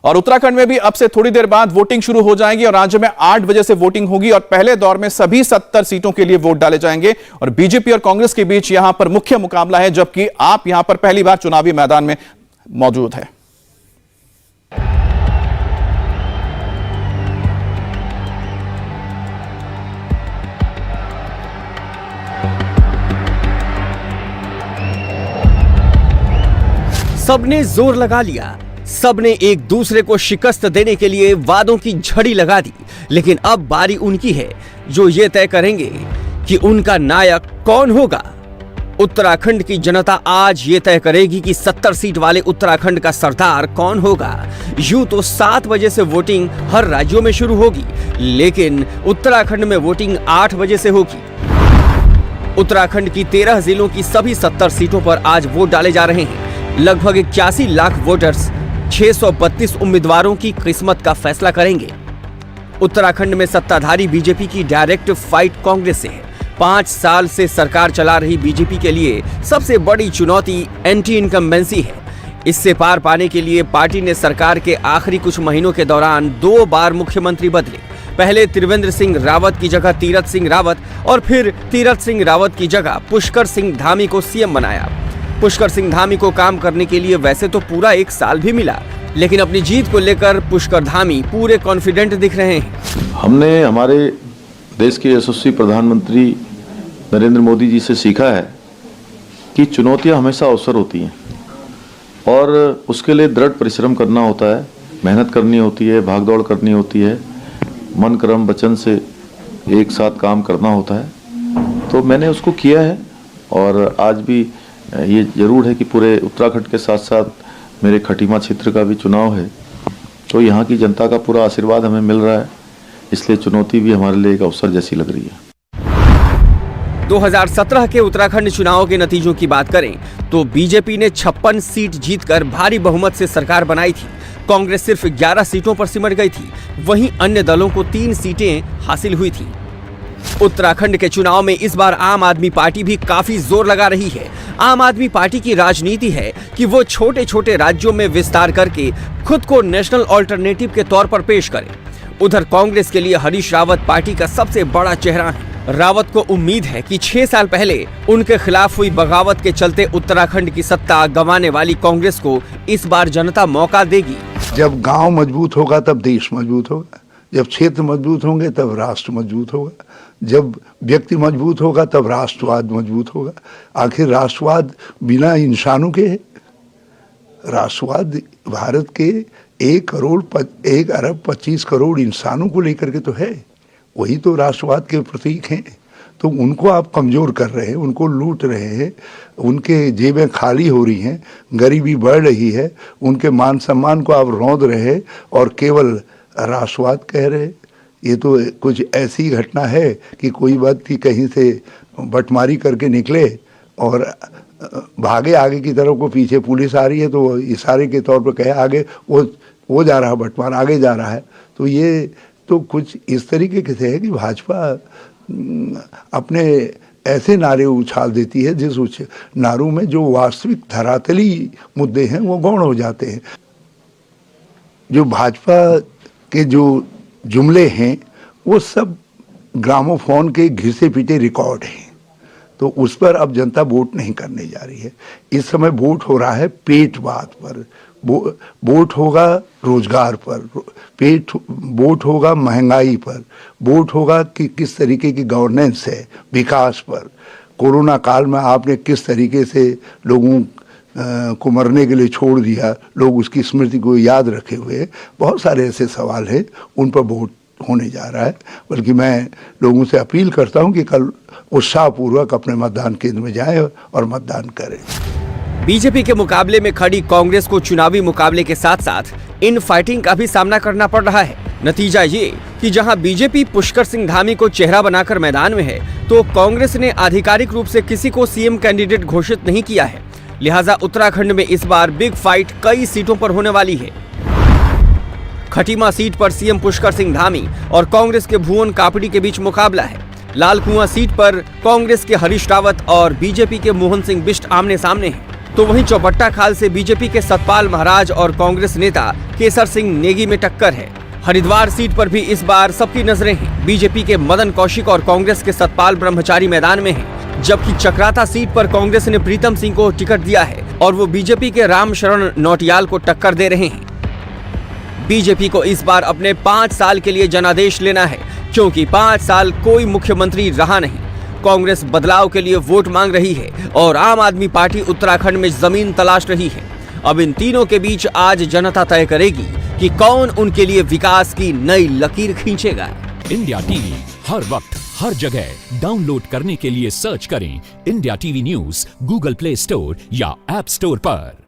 और उत्तराखंड में भी अब से थोड़ी देर बाद वोटिंग शुरू हो जाएगी और राज्य में 8 बजे से वोटिंग होगी और पहले दौर में सभी 70 सीटों के लिए वोट डाले जाएंगे और बीजेपी और कांग्रेस के बीच यहां पर मुख्य मुकाबला है, जबकि आप यहां पर पहली बार चुनावी मैदान में मौजूद है। सबने जोर लगा लिया, सबने एक दूसरे को शिकस्त देने के लिए वादों की झड़ी लगा दी, लेकिन अब बारी उनकी है जो ये तय करेंगे कि उनका नायक कौन होगा। उत्तराखंड की जनता आज ये तय करेगी कि 70 सीट वाले उत्तराखंड का सरदार कौन होगा। यूं तो 7 बजे से वोटिंग हर राज्यों में शुरू होगी, लेकिन उत्तराखंड में वोटिंग 8 बजे से होगी। उत्तराखंड की 13 जिलों की सभी 70 सीटों पर आज वोट डाले जा रहे हैं। लगभग 81 लाख वोटर्स 632 उम्मीदवारों की किस्मत का फैसला करेंगे। उत्तराखंड में सत्ताधारी बीजेपी की डायरेक्ट फाइट कांग्रेस से है। 5 साल से सरकार चला रही बीजेपी के लिए सबसे बड़ी चुनौती एंटी इनकम्बेंसी है। इससे पार पाने के लिए पार्टी ने सरकार के आखिरी कुछ महीनों के दौरान 2 बार मुख्यमंत्री बदले। पहले त्रिवेंद्र सिंह रावत की जगह तीरथ सिंह रावत और फिर तीरथ सिंह रावत की जगह पुष्कर सिंह धामी को सीएम बनाया। पुष्कर सिंह धामी को काम करने के लिए वैसे तो पूरा 1 साल भी मिला, लेकिन अपनी जीत को लेकर पुष्कर धामी पूरे कॉन्फिडेंट दिख रहे हैं। हमने हमारे देश के यशस्वी प्रधानमंत्री नरेंद्र मोदी जी से सीखा है कि चुनौतियां हमेशा अवसर होती हैं और उसके लिए दृढ़ परिश्रम करना होता है, मेहनत करनी होती है, भागदौड़ करनी होती है, मन कर्म वचन से एक साथ काम करना होता है। तो मैंने उसको किया है और आज भी ये जरूर है कि पूरे उत्तराखंड के साथ साथ मेरे खटीमा क्षेत्र का भी चुनाव है, तो यहाँ की जनता का पूरा आशीर्वाद हमें मिल रहा है, इसलिए चुनौती भी हमारे लिए एक अवसर जैसी लग रही है। 2017 के उत्तराखंड चुनाव के नतीजों की बात करें तो बीजेपी ने 56 सीट जीतकर भारी बहुमत से सरकार बनाई थी। कांग्रेस सिर्फ 11 सीटों पर सिमट गई थी, वहीं अन्य दलों को 3 सीटें हासिल हुई थी। उत्तराखंड के चुनाव में इस बार आम आदमी पार्टी भी काफी जोर लगा रही है। आम आदमी पार्टी की राजनीति है कि वो छोटे छोटे राज्यों में विस्तार करके खुद को नेशनल ऑल्टरनेटिव के तौर पर पेश करे। उधर कांग्रेस के लिए हरीश रावत पार्टी का सबसे बड़ा चेहरा है। रावत को उम्मीद है कि 6 साल पहले उनके खिलाफ हुई बगावत के चलते उत्तराखंड की सत्ता गंवाने वाली कांग्रेस को इस बार जनता मौका देगी। जब गांव मजबूत होगा तब देश मजबूत होगा, जब क्षेत्र मजबूत होंगे तब राष्ट्र मजबूत होगा, जब व्यक्ति मजबूत होगा तब राष्ट्रवाद मजबूत होगा। आखिर राष्ट्रवाद बिना इंसानों के है? राष्ट्रवाद भारत के 1 अरब 25 करोड़ इंसानों को लेकर के तो है, वही तो राष्ट्रवाद के प्रतीक हैं। तो उनको आप कमजोर कर रहे हैं, उनको लूट रहे हैं, उनके जेबें खाली हो रही हैं, गरीबी बढ़ रही है, उनके मान सम्मान को आप रौंद रहे हैं और केवल राष्ट्रवाद कह रहे। ये तो कुछ ऐसी घटना है कि कोई व्यक्ति कहीं से बटमारी करके निकले और भागे आगे की तरफ को, पीछे पुलिस आ रही है तो इशारे के तौर पर कहे आगे वो जा रहा है, बटमार आगे जा रहा है। तो ये तो कुछ इस तरीके से है कि भाजपा अपने ऐसे नारे उछाल देती है जिस नारों में जो वास्तविक धरातली मुद्दे हैं वो गौण हो जाते हैं। जो भाजपा के जो जुमले हैं वो सब ग्रामोफोन के घिसे पीटे रिकॉर्ड हैं, तो उस पर अब जनता वोट नहीं करने जा रही है। इस समय वोट हो रहा है पेट बात पर, वोट होगा रोजगार पर, वोट होगा महंगाई पर, वोट होगा कि किस तरीके की गवर्नेंस है, विकास पर, कोरोना काल में आपने किस तरीके से लोगों को मरने के लिए छोड़ दिया, लोग उसकी स्मृति को याद रखे हुए। बहुत सारे ऐसे सवाल हैं, उन पर वोट होने जा रहा है। बल्कि मैं लोगों से अपील करता हूं कि कल उत्साहपूर्वक अपने मतदान केंद्र में जाएं और मतदान करें। बीजेपी के मुकाबले में खड़ी कांग्रेस को चुनावी मुकाबले के साथ साथ इन फाइटिंग का भी सामना करना पड़ रहा है। नतीजा ये कि जहां बीजेपी पुष्कर सिंह धामी को चेहरा बनाकर मैदान में है, तो कांग्रेस ने आधिकारिक रूप से किसी को सीएम कैंडिडेट घोषित नहीं किया है। लिहाजा उत्तराखंड में इस बार बिग फाइट कई सीटों पर होने वाली है। खटीमा सीट पर सीएम पुष्कर सिंह धामी और कांग्रेस के भुवन कापड़ी के बीच मुकाबला है। लाल कुआं सीट पर कांग्रेस के हरीश रावत और बीजेपी के मोहन सिंह बिष्ट आमने सामने हैं। तो वहीं चौबट्टा खाल से बीजेपी के सतपाल महाराज और कांग्रेस नेता केसर सिंह नेगी में टक्कर है। हरिद्वार सीट पर भी इस बार सबकी नजरें हैं। बीजेपी के मदन कौशिक और कांग्रेस के सतपाल ब्रह्मचारी मैदान में हैं, जबकि चक्राता सीट पर कांग्रेस ने प्रीतम सिंह को टिकट दिया है और वो बीजेपी के रामशरण नौटियाल को टक्कर दे रहे हैं। बीजेपी को इस बार अपने 5 साल के लिए जनादेश लेना है, क्योंकि 5 साल कोई मुख्यमंत्री रहा नहीं। कांग्रेस बदलाव के लिए वोट मांग रही है और आम आदमी पार्टी उत्तराखंड में जमीन तलाश रही है। अब इन तीनों के बीच आज जनता तय करेगी कि कौन उनके लिए विकास की नई लकीर खींचेगा। इंडिया टीवी हर वक्त हर जगह डाउनलोड करने के लिए सर्च करें India TV news Google play store या ऐप स्टोर पर।